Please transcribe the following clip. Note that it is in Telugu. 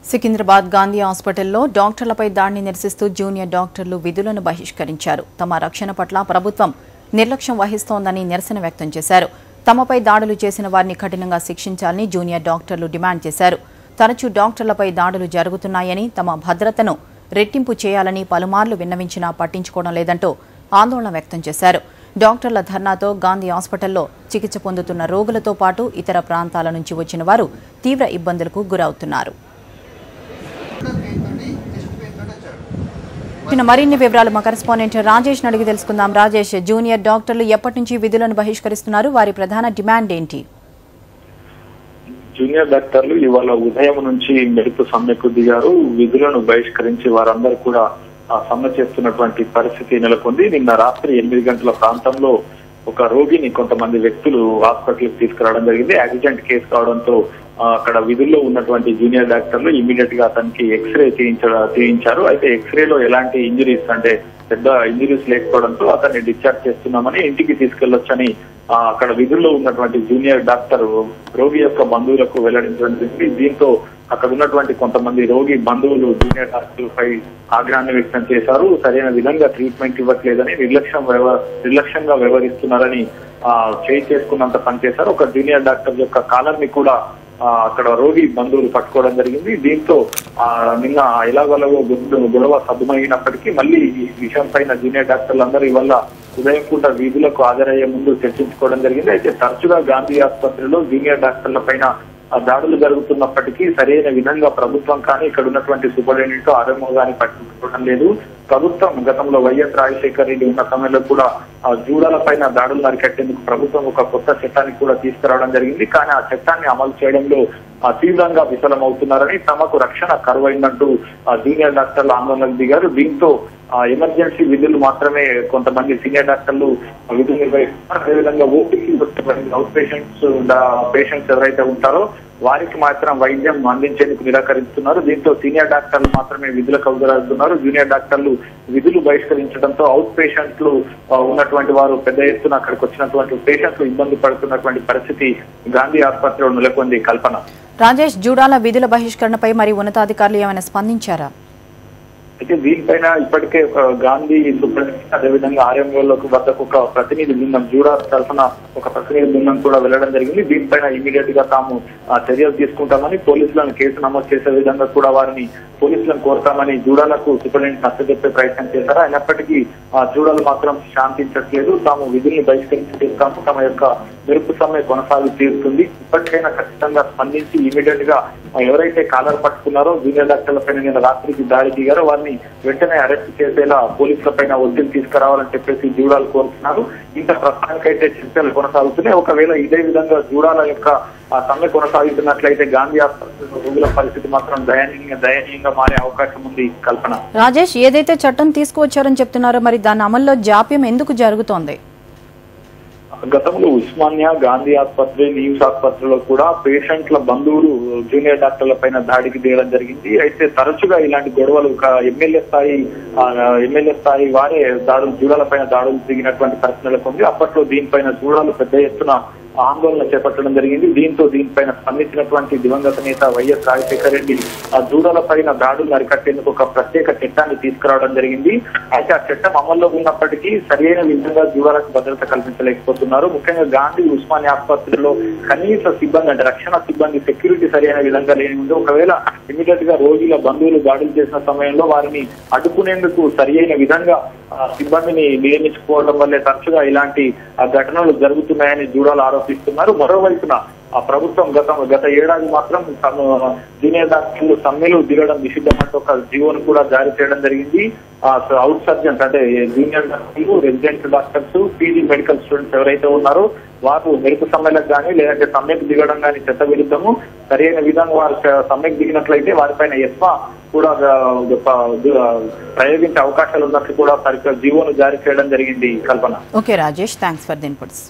సికింద్రాబాద్ గాంధీ హాస్పిటల్లో డాక్టర్లపై దాడిని నిరసిస్తూ జూనియర్ డాక్టర్లు విధులను బహిష్కరించారు. తమ రక్షణ పట్ల ప్రభుత్వం నిర్లక్ష్యం వహిస్తోందని నిరసన వ్యక్తం చేశారు. తమపై దాడులు చేసిన వారిని కఠినంగా శిక్షించాలని జూనియర్ డాక్టర్లు డిమాండ్ చేశారు. తరచూ డాక్టర్లపై దాడులు జరుగుతున్నాయని, తమ భద్రతను రెట్టింపు చేయాలని పలుమార్లు విన్నవించినా పట్టించుకోవడం లేదంటూ ఆందోళన వ్యక్తం చేశారు. డాక్టర్ల ధర్నాతో గాంధీ హాస్పిటల్లో చికిత్స పొందుతున్న రోగులతో పాటు ఇతర ప్రాంతాల నుంచి వచ్చిన వారు తీవ్ర ఇబ్బందులకు గురవుతున్నారు. మరిన్ని వివరాలు మా కరెస్పాండెంట్ రాజేష్ అడిగి తెలుసుకుందాం. రాజేష్, జూనియర్ డాక్టర్లు ఎప్పటి నుంచి విధులను బహిష్కరిస్తున్నారు? వారి ప్రధాన డిమాండ్ ఏంటి? జూనియర్ డాక్టర్లు ఇవాళ ఉదయం నుంచి మెరుపు సమ్మెకు దిగారు. విధులను బహిష్కరించి వారందరూ కూడా సమ్మె చేస్తున్నటువంటి పరిస్థితి నెలకొంది. నిన్న రాత్రి 8 గంటల ప్రాంతంలో ఒక రోగిని కొంతమంది వ్యక్తులు హాస్పిటల్కి తీసుకురావడం జరిగింది. యాక్సిడెంట్ కేసు కావడంతో అక్కడ విధుల్లో ఉన్నటువంటి జూనియర్ డాక్టర్లు ఇమీడియట్ గా అతనికి ఎక్స్రే చేయించారు. అయితే ఎక్స్రేలో ఎలాంటి ఇంజరీస్ అంటే పెద్ద ఇంజరీస్ లేకపోవడంతో అతన్ని డిశ్చార్జ్ చేస్తున్నామని ఇంటికి తీసుకెళ్లొచ్చని అక్కడ విధుల్లో ఉన్నటువంటి జూనియర్ డాక్టర్ రోగి యొక్క బంధువులకు వెల్లడించడం జరిగింది. దీంతో అక్కడ ఉన్నటువంటి కొంతమంది రోగి బంధువులు జూనియర్ డాక్టర్లపై ఆగ్రహాన్ని వ్యక్తం చేశారు. సరైన విధంగా ట్రీట్మెంట్ ఇవ్వట్లేదని, నిర్లక్ష్యంగా వ్యవహరిస్తున్నారని చేసుకున్నంత పనిచేశారు. ఒక జూనియర్ డాక్టర్ యొక్క కాలర్ని కూడా అక్కడ రోగి బంధువులు పట్టుకోవడం జరిగింది. దీంతో నిన్న ఎలాగోలాగో గొడవ సద్దుమైనప్పటికీ మళ్ళీ ఈ విషయం పైన జూనియర్ డాక్టర్లందరూ ఇవాళ ఉదయం పూట వీధులకు హాజరయ్యే ముందు చర్చించుకోవడం జరిగింది. అయితే తరచుగా గాంధీ ఆసుపత్రిలో జూనియర్ డాక్టర్ల పైన దాడులు జరుగుతున్నప్పటికీ సరైన విధంగా ప్రభుత్వం కానీ ఇక్కడ ఉన్నటువంటి సూపరింటెండెంట్ ఆర్ఎంఓ కానీ పట్టించుకోవడం లేదు. ప్రభుత్వం గతంలో వైఎస్ రాజశేఖర రెడ్డి ఉన్న సమయంలో కూడా జూడాల పైన దాడులు అరికట్టేందుకు ప్రభుత్వం ఒక కొత్త చట్టాన్ని కూడా తీసుకురావడం జరిగింది. కానీ ఆ చట్టాన్ని అమలు చేయడంలో తీవ్రంగా విఫలమవుతున్నారని, తమకు రక్షణ కరువైందంటూ జూనియర్ డాక్టర్లు ఆందోళనకు దిగారు. దీంతో ఎమర్జెన్సీ విధులు మాత్రమే కొంతమంది సీనియర్ డాక్టర్లు విధులు నిర్వహిస్తున్నారు. అదేవిధంగా ఓపీకి అవుట్ పేషెంట్స్ ఎవరైతే ఉంటారో వారికి మాత్రం వైద్యం అందించేందుకు నిరాకరిస్తున్నారు. దీంతో సీనియర్ డాక్టర్లు మాత్రమే విధులకు హాజరవుతున్నారు. జూనియర్ డాక్టర్లు విధులు బహిష్కరించడంతో అవుట్ పేషెంట్లు ఉన్నటువంటి వారు పెద్ద ఎత్తున అక్కడికి వచ్చినటువంటి పేషెంట్లు ఇబ్బంది పడుతున్నటువంటి పరిస్థితి గాంధీ ఆసుపత్రిలో నెలకొంది. కల్పన. రాజేష్, జూడాల విధుల బహిష్కరణపై మరి ఉన్నతాధికారులు ఏమైనా స్పందించారా? అయితే దీనిపైన ఇప్పటికే గాంధీ సూపరింటెండెంట్ అదేవిధంగా ఆర్ఎంఓలకు వద్దకు ఒక ప్రతినిధి బృందం, జూడా తరఫున ఒక ప్రతినిధి బృందం కూడా వెళ్లడం జరిగింది. దీనిపైన ఇమీడియట్ గా తాము చర్యలు తీసుకుంటామని, పోలీసులను కేసు నమోదు చేసే విధంగా కూడా వారిని పోలీసులను కోరుతామని జూడాలకు సూపరింటెండెంట్ నచ్చజెప్పే ప్రయత్నం చేశారు. అయినప్పటికీ జూడాలు మాత్రం శాంతించట్లేదు. తాము విధుల్ని బహిష్కరించేస్తాము, తమ యొక్క మెరుపు సమ్మె కొనసాగి తీరుతుంది, ఇప్పటికైనా ఖచ్చితంగా స్పందించి ఇమీడియట్ గా ఎవరైతే కాలర్ పట్టుకున్నారో జూనియర్ డాక్టర్ల పైన నిన్న రాత్రికి దాడి దిగారో వారిని వెంటనే అరెస్ట్ చేసేలా పోలీసుల పైన ఒత్తిడి తీసుకురావాలని చెప్పేసి జూడాలు కోరుతున్నారు. ఇంత ప్రస్తుతానికైతే చర్చలు కొనసాగుతున్నాయి. ఒకవేళ ఇదే విధంగా జూడాల యొక్క సమ్మె కొనసాగుతున్నట్లయితే గాంధీ ఆసుపత్రిలో రోగుల పరిస్థితి మాత్రం దయనీయంగా మారే అవకాశం ఉంది. కల్పన. రాజేష్, ఏదైతే చట్టం తీసుకువచ్చారని చెప్తున్నారో మరి దాని అమల్లో జాప్యం ఎందుకు జరుగుతోంది? గతంలో ఉస్మానియా, గాంధీ ఆసుపత్రి, నిమ్స్ ఆసుపత్రిలో కూడా పేషెంట్ల బంధువులు జూనియర్ డాక్టర్ల పైన దాడికి దిగడం జరిగింది. అయితే తరచుగా ఇలాంటి గొడవలు ఎమ్మెల్యే స్థాయి వారే జూడాల పైన దాడులు దిగినటువంటి పరిస్థితి నెలకొంది. అప్పట్లో దీనిపైన జూడాలు పెద్ద ఎత్తున ఆందోళన చేపట్టడం జరిగింది. దీనిపైన స్పందించినటువంటి దివంగత నేత వైఎస్ రాజశేఖర రెడ్డి జూడాల పైన దాడులు అరికట్టేందుకు ఒక ప్రత్యేక చట్టాన్ని తీసుకురావడం జరిగింది. అయితే ఆ చట్టం అమల్లో ఉన్నప్పటికీ సరైన విధంగా జూడాలకు భద్రత కల్పించలేకపోతున్నారు. ముఖ్యంగా గాంధీ ఉస్మానియా ఆసుపత్రిలో కనీస సిబ్బంది అంటే రక్షణ సిబ్బంది సెక్యూరిటీ సరైన విధంగా లేని ఉంది. ఒకవేళ ఇమీడియట్ గా రోగుల బంధువులు దాడులు చేసిన సమయంలో వారిని అడ్డుకునేందుకు సరైన విధంగా సిబ్బందిని నియమించుకోవడం వల్లే తరచుగా ఇలాంటి ఘటనలు జరుగుతున్నాయని జూడాలు ఆరోపిస్తున్నారు. మరోవైపున ఆ ప్రభుత్వం గత ఏడాది మాత్రం జూనియర్ డాక్టర్లు సమ్మెలు దిగడం నిషిద్ధమంటూ ఒక జీవోను కూడా జారీ చేయడం జరిగింది. అవుట్ సర్జన్స్ అంటే జూనియర్ డాక్టర్లు, resident doctors, PG medical students ఎవరైతే ఉన్నారో వారు మెరుపు సమ్మెలకు కానీ లేదంటే సమ్మెకు దిగడం కానీ చట్ట విరుద్ధము. సరైన విధంగా వారు సమ్మెకు దిగినట్లయితే వారిపైన ఎస్మా కూడా ప్రయోగించే అవకాశాలు ఉన్నట్లు కూడా సరిగ్గా జీవోను జారీ చేయడం జరిగింది. Kalpana. Okay Rajesh, thanks for the inputs.